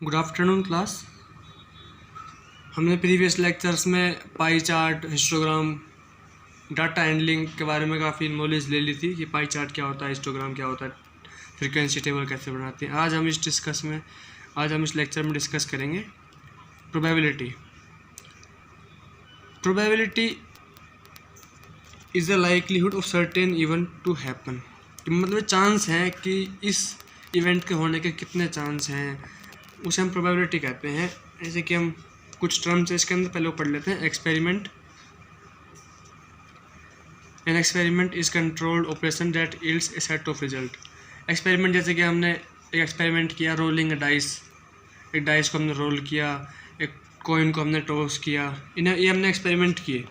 Good afternoon class. हमने previous lectures में pie chart, histogram, data handling के बारे में काफ़ी नॉलेज ले ली थी कि पाई चार्ट क्या होता है, हिस्टोग्राम क्या होता है, फ्रीक्वेंसी टेबल कैसे बनाते हैं। आज हम इस लेक्चर में डिस्कस करेंगे probability. Probability is the likelihood of certain event to happen. मतलब चांस है कि इस इवेंट के होने के कितने चांस हैं, उसे हम प्रोबेबिलिटी कहते हैं। जैसे कि हम कुछ टर्म्स इसके अंदर पहले पढ़ लेते हैं। Experiment. An experiment is controlled operation that yields A set of result. Experiment जैसे कि हमने एक एक्सपेरिमेंट किया, रोलिंग डाइस। एक डाइस को हमने रोल किया, एक कॉइन को हमने टॉस किया, ये हमने एक्सपेरिमेंट किए।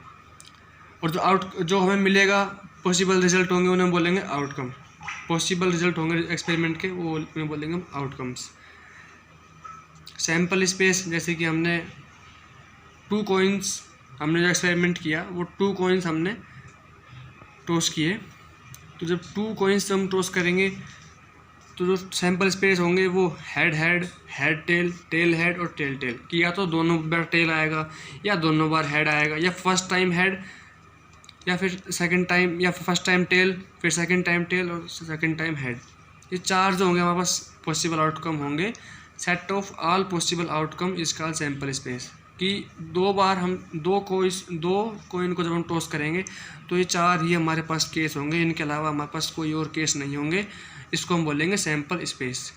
और जो हमें मिलेगा, पॉसिबल रिजल्ट होंगे, उन्हें बोलेंगे आउटकम। पॉसिबल रिजल्ट होंगे एक्सपेरिमेंट के, वो उन्हें बोलेंगे हम आउटकम्स। सैम्पल स्पेस, जैसे कि हमने जो एक्सपेरिमेंट किया, वो 2 कॉइन्स हमने टॉस किए। तो जब 2 कॉइन्स हम टॉस करेंगे तो जो सैम्पल स्पेस होंगे वो head head, head tail, tail head और टेल टेल कि या तो दोनों बार टेल आएगा या दोनों बार हेड आएगा, या फर्स्ट टाइम हेड या फिर सेकंड टाइम, या फर्स्ट टाइम टेल फिर सेकंड टाइम टेल और सेकंड टाइम हेड। ये 4 जो होंगे हमारे पास पॉसिबल आउटकम होंगे। Set of all possible outcome is called sample space. कि 2 बार हम दो कोइन को जब हम टॉस करेंगे तो ये 4 ही हमारे पास केस होंगे, इनके अलावा हमारे पास कोई और केस नहीं होंगे। इसको हम बोलेंगे सैम्पल स्पेस।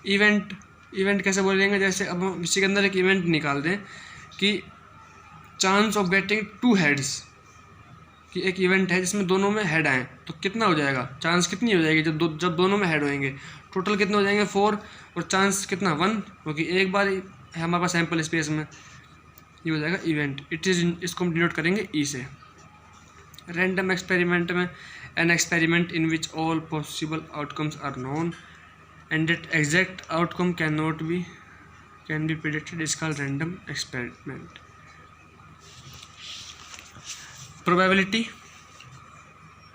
इवेंट कैसे बोलेंगे? जैसे अब हम इसी के अंदर एक इवेंट निकाल दें कि चांस ऑफ गेटिंग 2 हेड्स, कि एक इवेंट है जिसमें दोनों में हेड आए, तो कितना हो जाएगा, चांस कितनी हो जाएगी जब दोनों में हेड होंगे? टोटल कितने हो जाएंगे? 4, और चांस कितना 1, क्योंकि एक बार है हमारे पास सैम्पल स्पेस में। ये हो जाएगा इवेंट। इसको हम डिनोट करेंगे ई से। रैंडम एक्सपेरिमेंट में an experiment in which all possible outcomes are known and that exact outcome can be predicted is called random experiment. Probability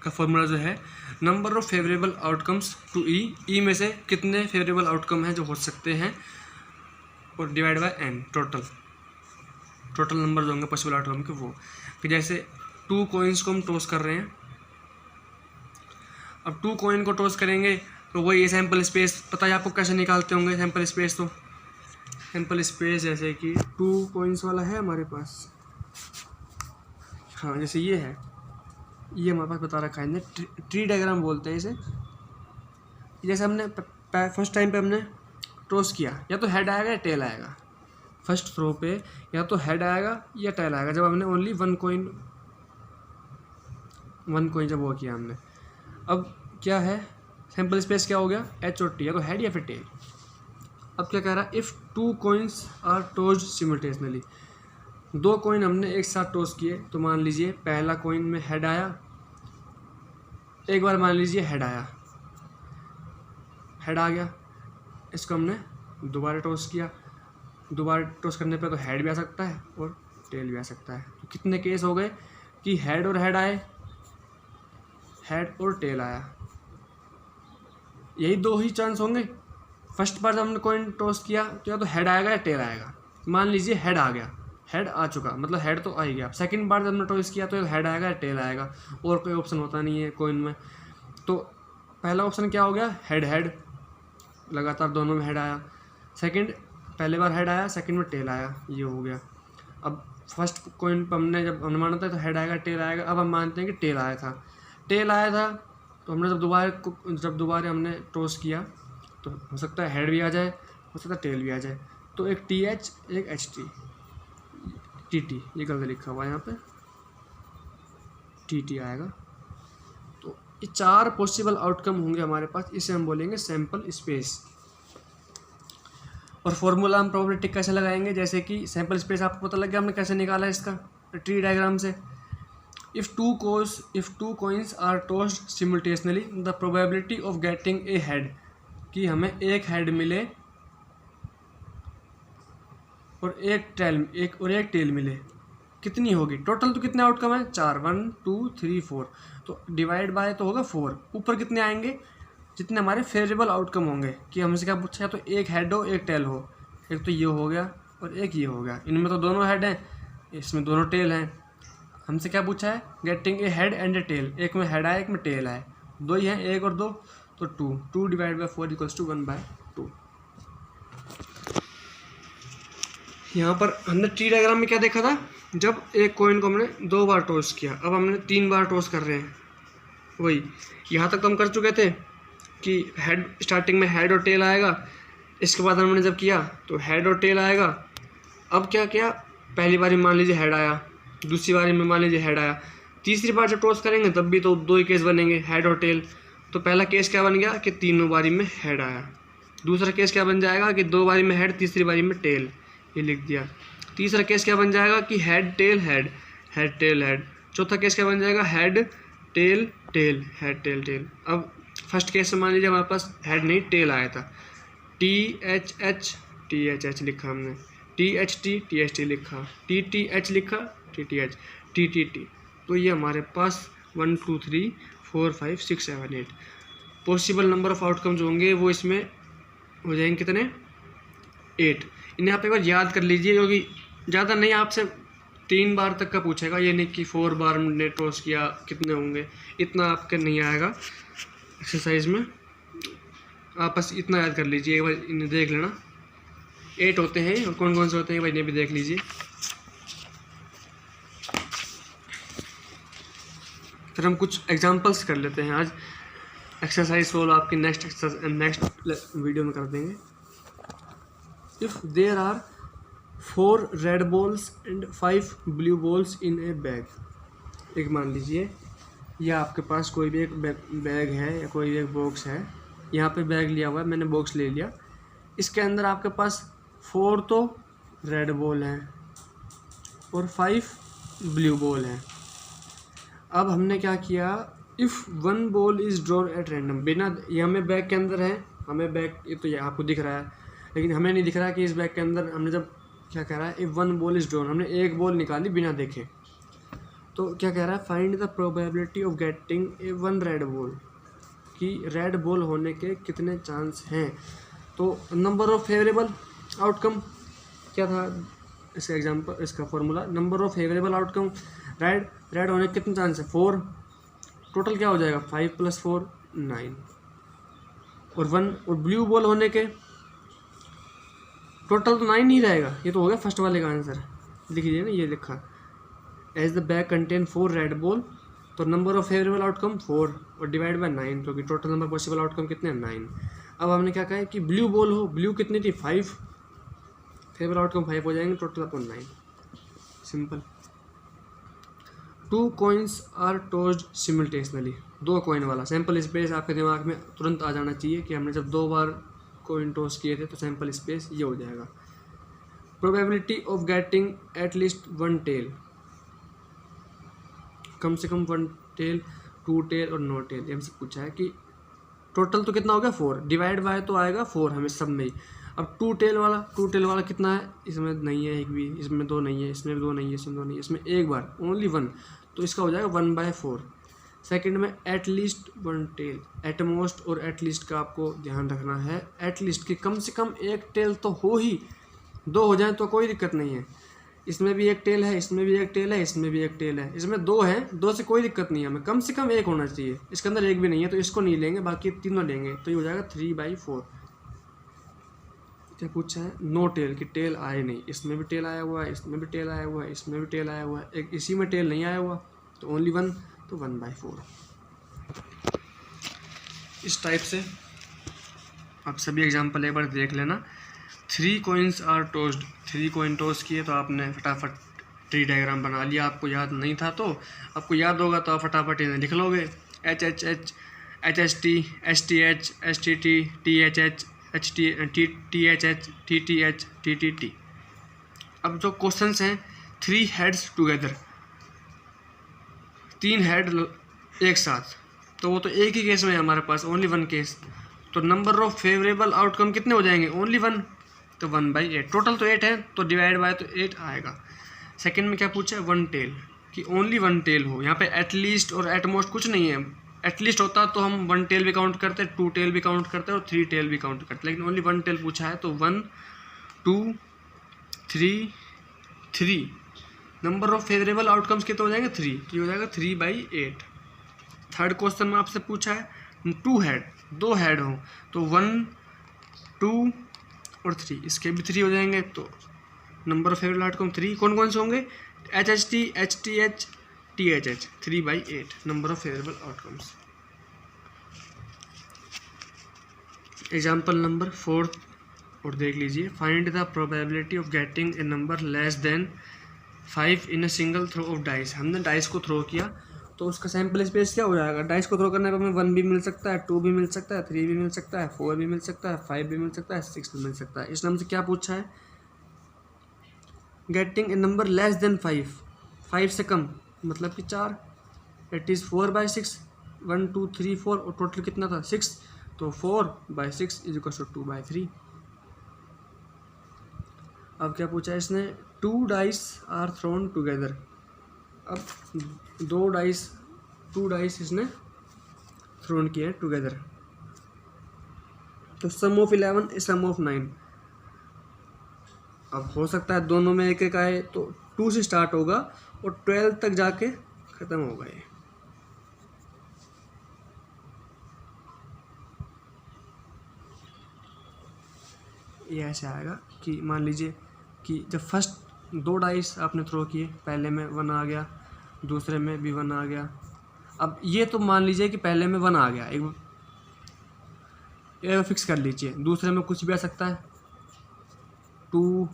का फॉर्मूला जो है, number of favourable outcomes to E में से कितने favourable outcome हैं जो हो सकते हैं, और divide by N, total number जो होंगे पॉसिबल आउटकम के वो। कि जैसे 2 कॉइन्स को हम टॉस कर रहे हैं। अब 2 कॉइन को टॉस करेंगे तो वही सैम्पल स्पेस, पता है आपको कैसे निकालते होंगे सैम्पल स्पेस? तो सैम्पल स्पेस जैसे कि 2 कॉइन्स वाला है हमारे पास, हाँ, जैसे ये है, ये हमारे पास बता रखा है, ट्री डायग्राम बोलते हैं इसे। जैसे हमने फर्स्ट टाइम पे हमने टॉस किया, या तो हेड आएगा या टेल आएगा। फर्स्ट थ्रो पे या तो हेड आएगा या टेल आएगा, जब हमने ओनली वन कोइन जब वो किया हमने। अब क्या है, सैम्पल स्पेस क्या हो गया, एच और टी, या तो हेड या फिर टेल। अब क्या कह रहा है, if 2 coins are tossed simultaneously. 2 coin हमने एक साथ टॉस किए, तो मान लीजिए पहला कॉइन में हेड आया, एक बार मान लीजिए हेड आ गया, इसको हमने दोबारा टॉस किया। दोबारा टॉस करने पे तो हेड भी आ सकता है और टेल भी आ सकता है। तो कितने केस हो गए कि हेड और हेड आए, हेड और टेल आया, यही 2 ही चांस होंगे। फर्स्ट बार जब हमने कॉइन टॉस किया तो या तो हेड आएगा या टेल आएगा। मान लीजिए हेड आ गया, हेड आ चुका, मतलब हेड तो आ ही गया। सेकंड बार जब हमने टॉस किया तो हेड आएगा या टेल आएगा, और कोई ऑप्शन होता नहीं है कॉइन में। तो पहला ऑप्शन क्या हो गया, हेड, लगातार दोनों में हेड आया। सेकंड, पहले बार हेड आया, सेकंड में टेल आया, ये हो गया। अब फर्स्ट कॉइन पर हमने जब माना था तो हेड आएगा टेल आएगा, अब हम मानते हैं कि टेल आया था तो हमने जब दोबारा हमने टॉस किया तो हो सकता है हेड भी आ जाए, हो सकता है टेल भी आ जाए। तो एक TH एक HT, TT, ये गलत लिखा हुआ है यहाँ पे, TT आएगा। तो ये 4 पॉसिबल आउटकम होंगे हमारे पास, इसे हम बोलेंगे सैम्पल स्पेस। और फॉर्मूला हम प्रोबेबिलिटी कैसे लगाएंगे? जैसे कि सैम्पल स्पेस आपको पता लग गया हमने कैसे निकाला है इसका, ट्री डायग्राम से। If two coins are tossed simultaneously the probability of getting a head, कि हमें एक हेड मिले और एक टेल मिले, कितनी होगी? टोटल तो कितने आउटकम है? 4, 1 2 3 4, तो डिवाइड बाय तो होगा 4। ऊपर कितने आएंगे? जितने हमारे फेवरेबल आउटकम होंगे। कि हमसे क्या पूछा है, तो एक हेड हो एक टेल हो, एक तो ये हो गया और एक ये हो गया, इनमें तो दोनों हेड हैं, इसमें दोनों टेल हैं। हमसे क्या पूछा है, getting a head and a tail, एक में हेड आया एक में टेल आया, दो ही हैं, एक और दो, तो 2 डिवाइड बाई 4 इक्वल्स टू 1/2। यहाँ पर हमने ट्री डायग्राम में क्या देखा था, जब एक कॉइन को हमने 2 बार टॉस किया, अब हमने 3 बार टॉस कर रहे हैं। वही यहाँ तक तो हम कर चुके थे कि हेड, स्टार्टिंग में हेड और टेल आएगा, इसके बाद हमने जब किया तो हेड और टेल आएगा। अब क्या किया, पहली बारी मान लीजिए हेड आया, दूसरी बारी में मान लीजिए हेड आया, तीसरी बार जब टॉस करेंगे तब भी तो 2 ही केस बनेंगे, हेड और टेल। तो पहला केस क्या बन गया कि तीनों बारी में हेड आया। दूसरा केस क्या बन जाएगा कि 2 बारी में हेड, तीसरी बारी में टेल, ये लिख दिया। तीसरा केस क्या बन जाएगा कि head tail head, head tail head. चौथा केस क्या बन जाएगा, head tail tail, head tail tail. अब फर्स्ट केस में मान लीजिए हमारे पास हेड नहीं टेल आया था, THH लिखा हमने, THT लिखा, TTH लिखा, TTH, TTT। तो ये हमारे पास 1 2 3 4 5 6 7 8 पॉसिबल नंबर ऑफ आउटकम जो होंगे वो इसमें हो जाएंगे कितने, 8। इन्हें आप एक बार याद कर लीजिए, क्योंकि ज़्यादा नहीं, आपसे 3 बार तक का पूछेगा, ये नहीं कि 4 बार हमने टॉस किया कितने होंगे, इतना आपके नहीं आएगा एक्सरसाइज में। आप बस इतना याद कर लीजिए, एक बार इन्हें देख लेना, 8 होते हैं और कौन कौन से होते हैं भाई इन्हें भी देख लीजिए। फिर हम कुछ एग्जांपल्स कर लेते हैं आज, एक्सरसाइज सोल्व आपकी नेक्स्ट वीडियो में कर देंगे। If there are 4 red balls and 5 blue balls in a bag, एक मान लीजिए या आपके पास कोई भी एक बैग है या कोई भी एक बॉक्स है, यहाँ पे बैग लिया हुआ है, मैंने बॉक्स ले लिया, इसके अंदर आपके पास 4 तो रेड बॉल हैं और 5 ब्लू बॉल हैं। अब हमने क्या किया, if 1 ball is drawn at random, बिना, ये हमें बैग के अंदर है, हमें बैग, ये तो ये आपको दिख रहा है, लेकिन हमें नहीं दिख रहा कि इस बैग के अंदर हमने जब क्या कह रहा है, इफ़ 1 बॉल इज़ ड्रॉन, हमने एक बॉल निकाली बिना देखे, तो क्या कह रहा है, find the probability of getting A 1 red ball, कि रेड बॉल होने के कितने चांस हैं। तो नंबर ऑफ फेवरेबल आउटकम क्या था इसका एग्जांपल, इसका formula, number of favourable outcome, red होने के कितने चांस है, 4, टोटल क्या हो जाएगा 5 + 4 9, और 1, और ब्लू बॉल होने के टोटल तो 9 ही रहेगा, ये तो हो गया फर्स्ट वाले का आंसर, लिख लीजिए ना, ये लिखा, as the bag contain 4 red ball, तो नंबर ऑफ फेवरेबल आउटकम 4 और डिवाइड बाय 9, क्योंकि टोटल नंबर पॉसिबल आउटकम कितने हैं 9। अब हमने क्या कहा है कि ब्लू बॉल हो, ब्लू कितनी थी 5, फेवरेबल आउटकम 5 हो जाएंगे, total upon 9, simple. 2 coins are tossed simultaneously, 2 coin वाला, सैम्पल स्पेस आपके दिमाग में तुरंत आ जाना चाहिए कि हमने जब 2 बार कॉइन टॉस किए थे, तो सैम्पल स्पेस ये हो जाएगा। Probability of getting at least 1 tail, कम से कम 1 टेल, 2 टेल और नो टेल, ये हमसे पूछा है कि टोटल तो कितना हो गया 4, डिवाइड बाय तो आएगा 4 हमें सब में ही। अब 2 टेल वाला कितना है, इसमें नहीं है एक भी, इसमें 2 नहीं है, इसमें 2 नहीं है, इसमें 2 नहीं है, इसमें एक बार ओनली 1, तो इसका हो जाएगा 1/4। सेकंड में at least 1 tail, at most और एट लीस्ट का आपको ध्यान रखना है, एट लीस्ट की कम से कम 1 टेल तो हो ही, 2 हो जाए तो कोई दिक्कत नहीं है, इसमें भी 1 टेल है, इसमें भी 1 टेल है, इसमें भी 1 टेल है, इसमें 2 है, 2 से कोई दिक्कत नहीं है, हमें कम से कम 1 होना चाहिए, इसके अंदर 1 भी नहीं है तो इसको नहीं लेंगे, बाकी तीनों लेंगे, तो ये हो जाएगा 3/4। क्या पूछा है, नो टेल, की टेल आए नहीं, इसमें भी टेल आया हुआ है, इसमें भी टेल आया हुआ है, इसमें भी टेल आया हुआ है, एक इसी में टेल नहीं आया हुआ, तो ओनली 1, तो 1/4। इस टाइप से आप सभी एग्जाम्पल एक बार देख लेना। 3 coins are tossed, 3 coin toss किए तो आपने फटाफट ट्री डायग्राम बना लिया, आपको याद नहीं था तो आपको याद होगा तो आप फटाफट इन्हें लिख लोगे, HHH, HHT, STH, STT, THH, THH, TTH, TTT। अब जो क्वेश्चंस हैं, 3 हेड्स टुगेदर, 3 हेड एक साथ, तो वो तो एक ही केस में है हमारे पास, ओनली 1 केस, तो नंबर ऑफ फेवरेबल आउटकम कितने हो जाएंगे, ओनली 1, तो 1/8, टोटल तो 8 है तो डिवाइड बाय तो 8 आएगा। सेकंड में क्या पूछा है, 1 टेल, कि ओनली 1 टेल हो, यहाँ पे एटलीस्ट और एटमोस्ट कुछ नहीं है, एटलीस्ट होता तो हम 1 टेल भी काउंट करते, 2 टेल भी काउंट करते और 3 टेल भी काउंट करते, लेकिन ओनली 1 टेल पूछा है तो 1, 2 3 3। नंबर ऑफ फेवरेबल आउटकम्स कितने हो जाएंगे 3, तो ये हो जाएगा 3/8। थर्ड क्वेश्चन में आपसे पूछा है 2 हेड, 2 हेड हो तो 1 2 और 3, इसके भी 3 हो जाएंगे। तो नंबर ऑफ फेवरेबल आउटकम 3 कौन कौन से होंगे, HHT HTH THH, 3/8 number of favourable outcomes. Example number 4 और देख लीजिए, find the probability of getting a number less than 5 in a single throw of dice. हमने डाइस को थ्रो किया तो उसका सैम्पल स्पेस क्या हो जाएगा, डाइस को थ्रो करने पर हमें 1 भी मिल सकता है, 2 भी मिल सकता है, 3 भी मिल सकता है, 4 भी मिल सकता है, 5 भी मिल सकता है, 6 भी मिल सकता है। इस हमसे क्या पूछा है, getting a number less than 5 से कम मतलब कि 4, इट इज़ 4/6, 1 2 3 4 और टोटल कितना था 6, तो 4/6 इज इक्वल टू 2/3। अब क्या पूछा है इसने, 2 डाइस आर थ्रोन टुगेदर। अब 2 डाइस इसने थ्रोन किए हैं टुगेदर, तो सम ऑफ 11 सम ऑफ 9। अब हो सकता है दोनों में एक एक आए, तो 2 से स्टार्ट होगा और 12 तक जाके ख़त्म होगा। ये ऐसे आएगा कि मान लीजिए कि जब फर्स्ट 2 डाइस आपने थ्रो किए, पहले में 1 आ गया, दूसरे में भी 1 आ गया। अब ये तो मान लीजिए कि पहले में 1 आ गया, एक फिक्स कर लीजिए, दूसरे में कुछ भी आ सकता है। 2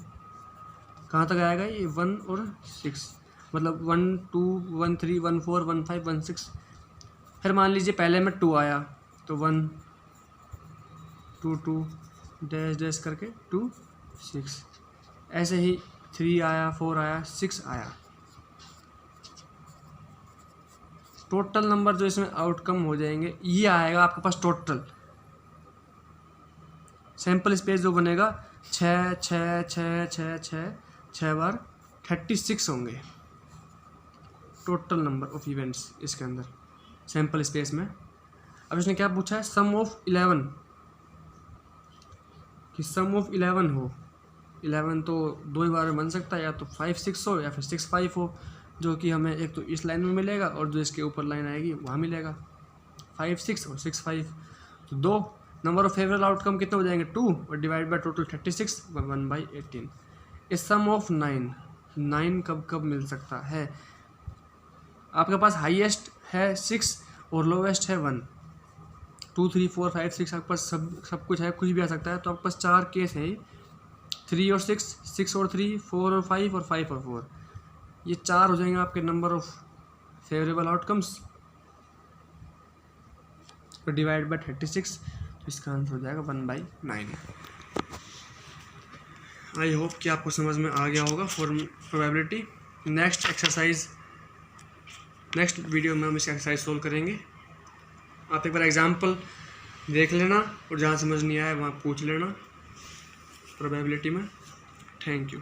कहाँ तक आएगा, ये 1 और 6, मतलब 1 2 1 3 1 4 1 5 1 6। फिर मान लीजिए पहले में 2 आया तो 1 2 2 डैश डैश करके 2 6, ऐसे ही 3 आया, 4 आया, 6 आया। टोटल नंबर जो इसमें आउटकम हो जाएंगे ये आएगा आपके पास, टोटल सैम्पल स्पेस जो बनेगा 6 6 6 6 6 6 बार 36 होंगे टोटल नंबर ऑफ इवेंट्स इसके अंदर सैम्पल स्पेस में। अब इसने क्या पूछा है, सम ऑफ 11, कि सम ऑफ 11 हो। 11 तो 2 ही बार में बन सकता है, या तो 5 6 हो या फिर 6 5 हो, जो कि हमें एक तो इस लाइन में मिलेगा और जो इसके ऊपर लाइन आएगी वहाँ मिलेगा 5 6 और 6 5। तो 2 नंबर ऑफ फेवरेबल आउटकम कितने हो जाएंगे 2 और डिवाइड बाय टोटल 36 1/18। इस सम ऑफ 9 कब कब मिल सकता है, आपके पास हाईएस्ट है 6 और लोवेस्ट है 1, 2 3 4 5 6 आपके पास सब कुछ है, कुछ भी आ सकता है। तो आपके पास 4 केस हैं, 3 और 6, 6 और 3, 4 और 5 और 5 और 4, ये 4 हो जाएंगे आपके नंबर ऑफ फेवरेबल आउटकम्स, तो डिवाइड बाय 36, तो इसका आंसर हो जाएगा 1/9। आई होप कि आपको समझ में आ गया होगा फॉर प्रोबेबिलिटी। नेक्स्ट वीडियो में हम इसका एक्सरसाइज सोल्व करेंगे। आप एक बार एग्जाम्पल देख लेना और जहाँ समझ नहीं आया वहाँ पूछ लेना प्रोबेबिलिटी में। Thank you.